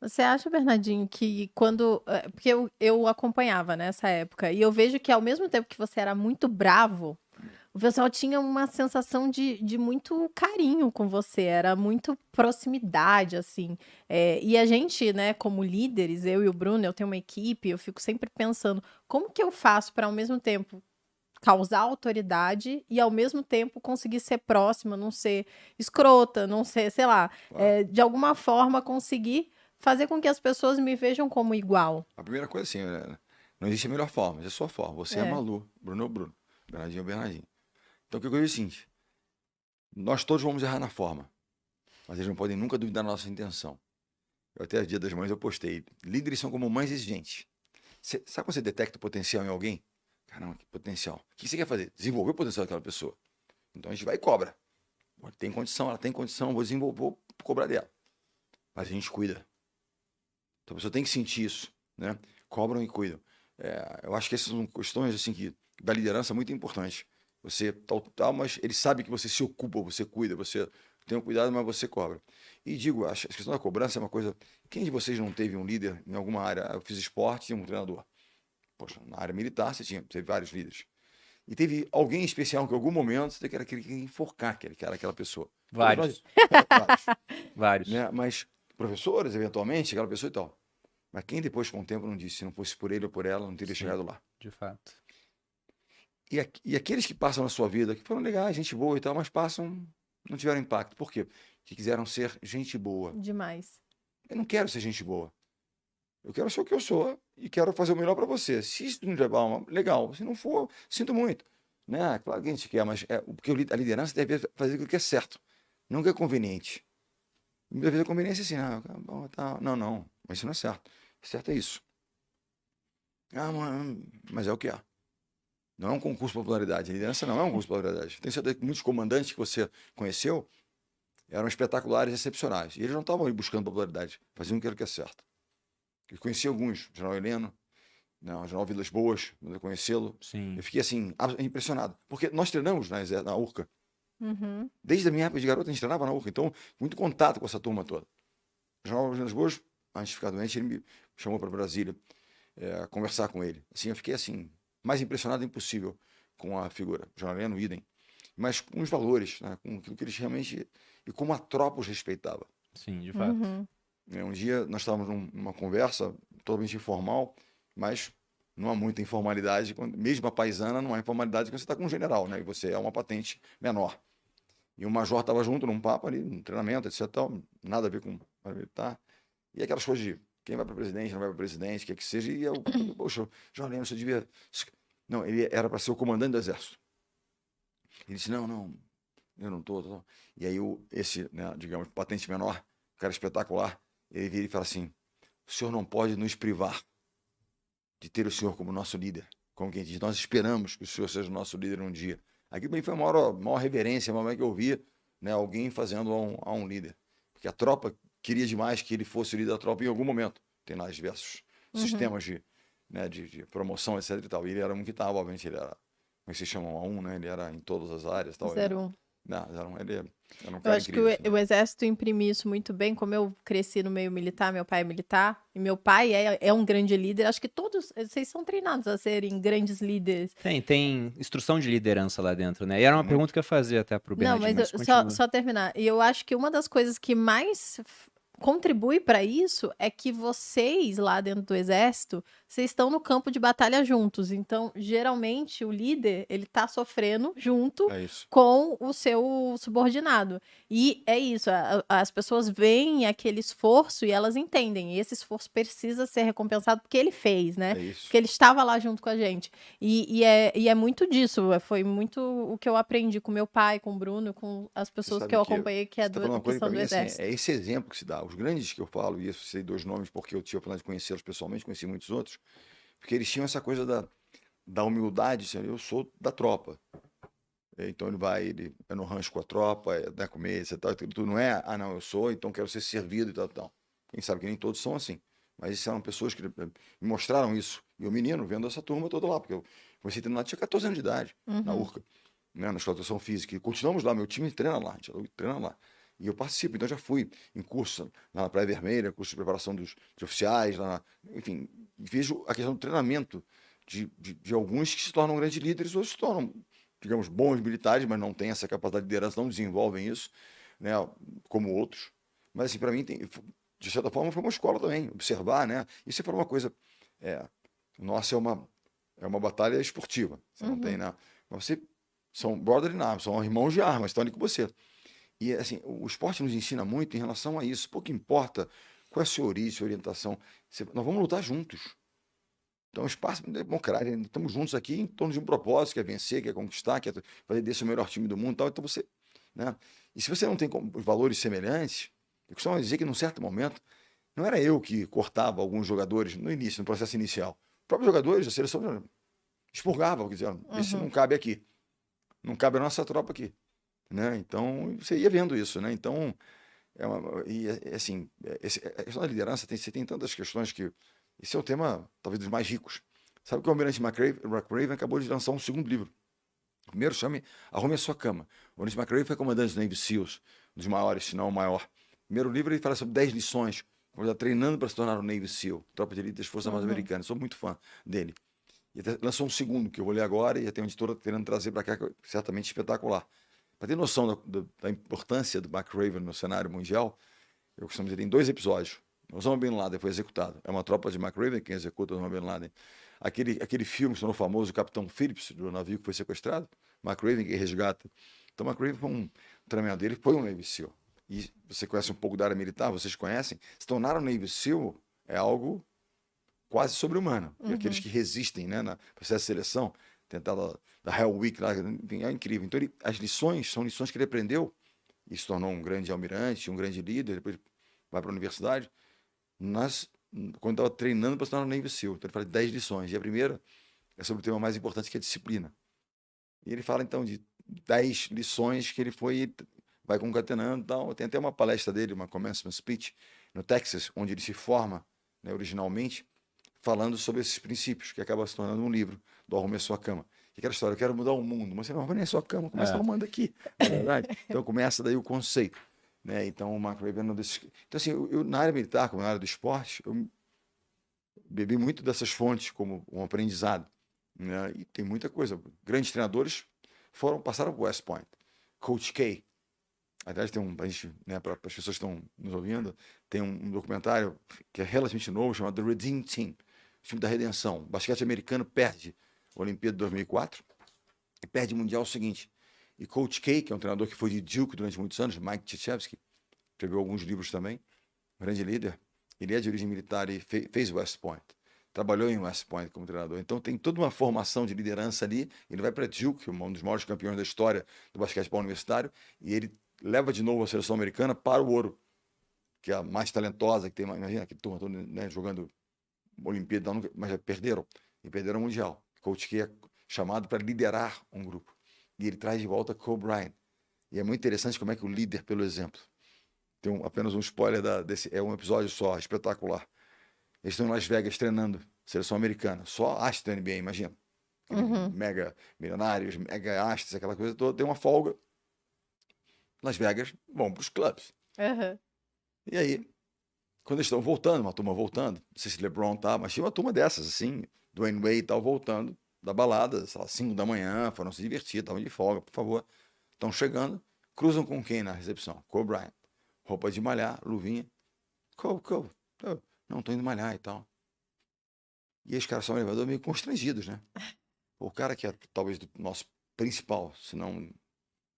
Você acha, Bernardinho, que quando. Porque eu acompanhava nessa época, e eu vejo que ao mesmo tempo que você era muito bravo, o pessoal tinha uma sensação de muito carinho com você, era muito proximidade, assim. E a gente, né, como líderes, eu e o Bruno, eu tenho uma equipe, eu fico sempre pensando, como que eu faço para ao mesmo tempo causar autoridade e ao mesmo tempo conseguir ser próxima, não ser escrota, não ser, sei lá, Claro. de alguma forma conseguir fazer com que as pessoas me vejam como igual. A primeira coisa assim, não existe a melhor forma, existe a sua forma. Você é É, Malu, Bruno é o Bruno, Bernardinho é o Bernardinho. Então o que eu digo é o seguinte, nós todos vamos errar na forma, mas eles não podem nunca duvidar da nossa intenção. Eu até Dia das Mães eu postei, líderes são como mães exigentes. Sabe quando você detecta o potencial em alguém? Caramba, que potencial. O que você quer fazer? Desenvolver o potencial daquela pessoa. Então a gente vai e cobra. Tem condição, ela tem condição, vou desenvolver, vou cobrar dela. Mas a gente cuida. Então a pessoa tem que sentir isso, né? Cobram e cuidam. Eu acho que essas são questões assim que da liderança muito importantes. Você tal, mas ele sabe que você se ocupa, você cuida, você tem um cuidado, mas você cobra. E digo, a questão da cobrança é uma coisa. Quem de vocês não teve um líder em alguma área? Eu fiz esporte e um treinador. Poxa, na área militar você teve vários líderes. E teve alguém especial que em algum momento você era aquele que ia enforcar aquela pessoa. Todos nós, Vários, vários, vários. né? Mas professores, eventualmente, aquela pessoa e tal. Mas quem depois, com o tempo, não disse, se não fosse por ele ou por ela, não teria Sim, chegado lá. de fato. E aqueles que passam na sua vida, que foram legais, gente boa e tal, mas passam, não tiveram impacto. Por quê? Que quiseram ser gente boa. demais. Eu não quero ser gente boa. Eu quero ser o que eu sou e quero fazer o melhor para você. Se isso não levar uma, legal. Se não for, sinto muito. Né? Claro que a gente quer, mas porque a liderança deve fazer o que é certo, não o que é conveniente. Muitas vezes a conveniência é assim, bom, tá, não, não, mas isso não é certo. Certo é isso. Mas é o que é. Não é um concurso de popularidade. A liderança não é um concurso de popularidade. Tenho certeza que muitos comandantes que você conheceu eram espetaculares, excepcionais. E eles não estavam aí buscando popularidade, faziam aquilo que é certo. Eu conheci alguns, o General Heleno, não, o General Vilas Boas, quando eu conhecê-lo. Eu Sim. fiquei assim, impressionado. Porque nós treinamos na URCA. Uhum. Desde a minha época de garoto, a gente treinava na URCA. Então, muito contato com essa turma toda. O General Vilas Boas, antes de ficar doente, ele me chamou para Brasília conversar com ele. Assim, eu fiquei assim, mais impressionado impossível com a figura. O General Heleno, idem. Mas com os valores, né, com aquilo que eles realmente... E como a tropa os respeitava. Sim, de fato. Uhum. Um dia nós estávamos numa conversa totalmente informal, mas não há muita informalidade, mesmo a paisana não há informalidade quando você está com um general, né? E você é uma patente menor. E o major estava junto num papo ali, num treinamento, etc. Tal, nada a ver com militar. E aquelas coisas de quem vai para presidente, não vai para presidente, o que é que seja. E eu, poxa, Jornalino, você devia. Não, ele era para ser o comandante do exército. Ele disse: não, não, eu não estou. E aí, esse, né, digamos, patente menor, um cara espetacular, ele vira e fala assim: o senhor não pode nos privar de ter o senhor como nosso líder. Como quem diz, nós esperamos que o senhor seja o nosso líder um dia. Aqui bem foi a maior reverência, a maior que eu via, né, alguém fazendo a um líder. Porque a tropa queria demais que ele fosse o líder da tropa em algum momento. Tem lá diversos Uhum. sistemas de promoção, etc. E tal. E ele era um que estava, obviamente, ele era, como é que se chamam, A1, né? Ele era em todas as áreas. Tal. Ele, 01. não, ele era um Eu cara acho que incrível. Assim. o exército imprime isso muito bem, como eu cresci no meio militar, meu pai é militar, e meu pai é um grande líder. Acho que todos, vocês são treinados a serem grandes líderes. Tem instrução de liderança lá dentro, né? E era uma pergunta Muito. que eu ia fazer até pro Não, Bernardinho, mas mas só, continua. só terminar. E eu acho que uma das coisas que mais contribui para isso é que vocês lá dentro do exército, vocês estão no campo de batalha juntos. Então, geralmente o líder, ele tá sofrendo junto É isso. com o seu subordinado. E é isso, as pessoas veem aquele esforço e elas entendem, e esse esforço precisa ser recompensado porque ele fez, né? É isso. Porque ele estava lá junto com a gente. E é muito disso, foi muito o que eu aprendi com meu pai, com o Bruno, com as Você pessoas que sabe eu que acompanhei você está falando uma que coisa para são do mim assim, exército. é esse exemplo que se dá. Os grandes que eu falo, e eu sei dois nomes porque eu tive a oportunidade de conhecê-los pessoalmente, conheci muitos outros, porque eles tinham essa coisa da humildade, assim, eu sou da tropa. Então ele é no rancho com a tropa, dá comer, etc. Tal, tu não é, não, eu sou, então quero ser servido e tal, tal. Quem sabe que nem todos são assim. Mas são pessoas que me mostraram isso. E o menino, vendo essa turma toda lá, porque eu comecei a treinar, tinha 14 anos de idade, na Uhum. URCA, né, na exploração física. E continuamos lá, meu time treina lá, a gente treina lá. E eu participo, então já fui em curso lá na Praia Vermelha, curso de preparação de oficiais, enfim, vejo a questão do treinamento de alguns que se tornam grandes líderes ou se tornam, digamos, bons militares, mas não têm essa capacidade de liderança, não desenvolvem isso, né, como outros. Mas, assim, para mim, de certa forma, foi uma escola também, observar, né? Isso foi uma coisa, nossa, é uma batalha esportiva, você não tem, né? Mas são brother in arms, são irmãos de armas, estão ali com você. E, assim, o esporte nos ensina muito em relação a isso. Pouco importa qual é a sua origem, sua orientação. Nós vamos lutar juntos. Então, o espaço democrático, estamos juntos aqui em torno de um propósito, que é vencer, que é conquistar, que é fazer desse o melhor time do mundo e tal. Então, você, né? E se você não tem valores semelhantes, eu costumo dizer que, num certo momento, não era eu que cortava alguns jogadores no início, no processo inicial. Os próprios jogadores da seleção expurgavam, dizendo, esse não cabe aqui. Não cabe a nossa tropa aqui. Né? Então, você ia vendo isso, né? Então, assim, a questão da liderança, você tem tantas questões que esse é o tema, talvez, dos mais ricos. Sabe que o Almirante McRaven acabou de lançar um segundo livro. O primeiro chama Arrume a Sua Cama. O Almirante McRaven foi comandante do Navy SEALs, um dos maiores, se não o maior. O primeiro livro ele fala sobre 10 lições, como ele está treinando para se tornar um Navy SEAL, tropa de elite das Forças Armadas Americanas. Sou muito fã dele. E até lançou um segundo, que eu vou ler agora, e já tem uma editora querendo trazer para cá, que é certamente espetacular. Para ter noção da importância do McRaven no cenário mundial, eu costumo dizer, em 2 episódios. Osama Bin Laden foi executado. É uma tropa de McRaven quem executa Osama Bin Laden. Aquele filme que se tornou famoso, o Capitão Phillips, do navio que foi sequestrado, McRaven que resgata. Então, McRaven foi um treinamento dele, foi um Navy SEAL. E você conhece um pouco da área militar, vocês conhecem? Se tornar um Navy SEAL é algo quase sobre-humano. E aqueles que resistem, né, no processo de seleção, tentar da Hell Week, lá, enfim, é incrível. Então, as lições são lições que ele aprendeu e se tornou um grande almirante, um grande líder, depois vai para a universidade, quando estava treinando para se tornar um Navy SEAL. Então, ele fala de 10 lições. E a primeira é sobre o tema mais importante, que é a disciplina. E ele fala, então, de 10 lições que ele vai concatenando e tal. Tem até uma palestra dele, uma commencement speech, no Texas, onde ele se forma, né, originalmente, falando sobre esses princípios, que acaba se tornando um livro do Arrume a Sua Cama. Que aquela história, eu quero mudar o mundo, mas você não arruma a sua cama, começa arrumando aqui, na verdade. Então começa daí o conceito. Né? Então o McRaven não desses... Então, assim, eu, na área militar, como na área do esporte, eu bebi muito dessas fontes como um aprendizado. Né? E tem muita coisa. Grandes treinadores passaram por West Point. Coach K. Aliás, tem né, para as pessoas que estão nos ouvindo, tem um documentário que é relativamente novo, chamado The Redeem Team, o time da redenção. O basquete americano perde a Olimpíada de 2004 e perde o Mundial seguinte. E Coach K, que é um treinador que foi de Duke durante muitos anos, Mike Krzyzewski, escreveu alguns livros também, grande líder, ele é de origem militar e fez West Point, trabalhou em West Point como treinador. Então tem toda uma formação de liderança ali, ele vai para Duke, um dos maiores campeões da história do basquetebol universitário, e ele leva de novo a seleção americana para o ouro, que é a mais talentosa, que tem, imagina, aquele turma todo, né, jogando Olimpíada, mas já perderam, e perderam o Mundial. Coach K é chamado para liderar um grupo. E ele traz de volta Kobe Bryant. E é muito interessante como é que o líder pelo exemplo. Tem apenas um spoiler desse, é um episódio só, espetacular. Eles estão em Las Vegas treinando, seleção americana, só astros da NBA, imagina. Mega milionários, mega astros, aquela coisa toda, tem uma folga. Las Vegas vão para os clubes. E aí, quando eles estão voltando, uma turma voltando, não sei se LeBron tá, mas tinha uma turma dessas, assim, Dwayne Wade e tal, voltando da balada, sei lá, 5 da manhã, foram se divertir, estavam de folga, por favor. Estão chegando, cruzam com quem na recepção? Kobe Bryant. Roupa de malhar, luvinha. Kobe, não, tô indo malhar e tal. E os caras são no elevador meio constrangidos, né? O cara que é talvez do nosso principal, se não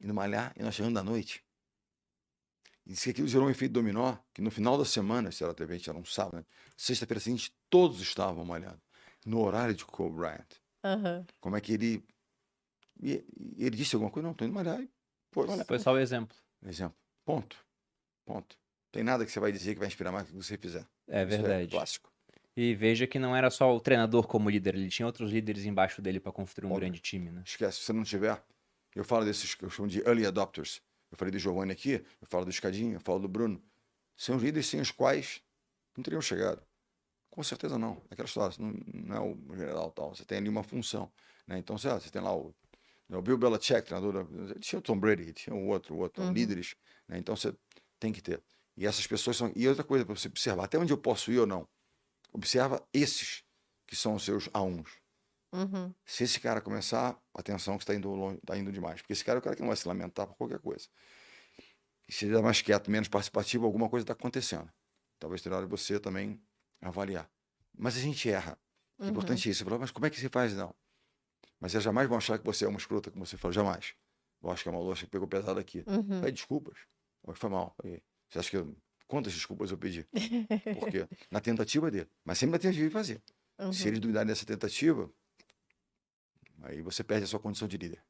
indo malhar, e nós chegando da noite. E disse que aquilo gerou um efeito dominó, que no final da semana, se era de repente era um sábado, né? Sexta-feira seguinte, todos estavam malhando. No horário de Kobe Bryant. Como é que ele... E ele disse alguma coisa? Não, tô indo malhar. E foi só o exemplo. Exemplo. Ponto. Tem nada que você vai dizer que vai inspirar mais do que você fizer. É verdade. Isso é clássico. E veja que não era só o treinador como líder, ele tinha outros líderes embaixo dele para construir um grande time, né? Esquece, se você não tiver... Eu falo desses que eu chamo de early adopters. Eu falei do Giovanni aqui, eu falo do Escadinho, eu falo do Bruno. São os líderes sem os quais não teriam chegado. Com certeza não. Aquela história, não é o general tal. Você tem ali uma função. Né? Então, você tem lá O Bill Belichick, treinador, tinha o Tom Brady, tinha o outro, líderes, né? Então você tem que ter. E essas pessoas são. E outra coisa para você observar, até onde eu posso ir ou não. Observa esses que são os seus A1s. Uhum. Se esse cara começar, atenção que está indo longe, tá indo demais. Porque esse cara é o cara que não vai se lamentar por qualquer coisa. E se ele é mais quieto, menos participativo, alguma coisa está acontecendo. Talvez tenha hora de você também avaliar. Mas a gente erra. O importante é isso. Você fala, mas como é que você faz? Não. Mas eles jamais vão achar que você é uma escrota, como você falou. Jamais. Eu acho que é uma louça que pegou pesado aqui. Pede desculpas. Foi mal. Você acha que quantas desculpas eu pedi? Porque na tentativa dele. Mas sempre na tentativa de fazer. Se eles duvidarem dessa tentativa, aí você perde a sua condição de líder.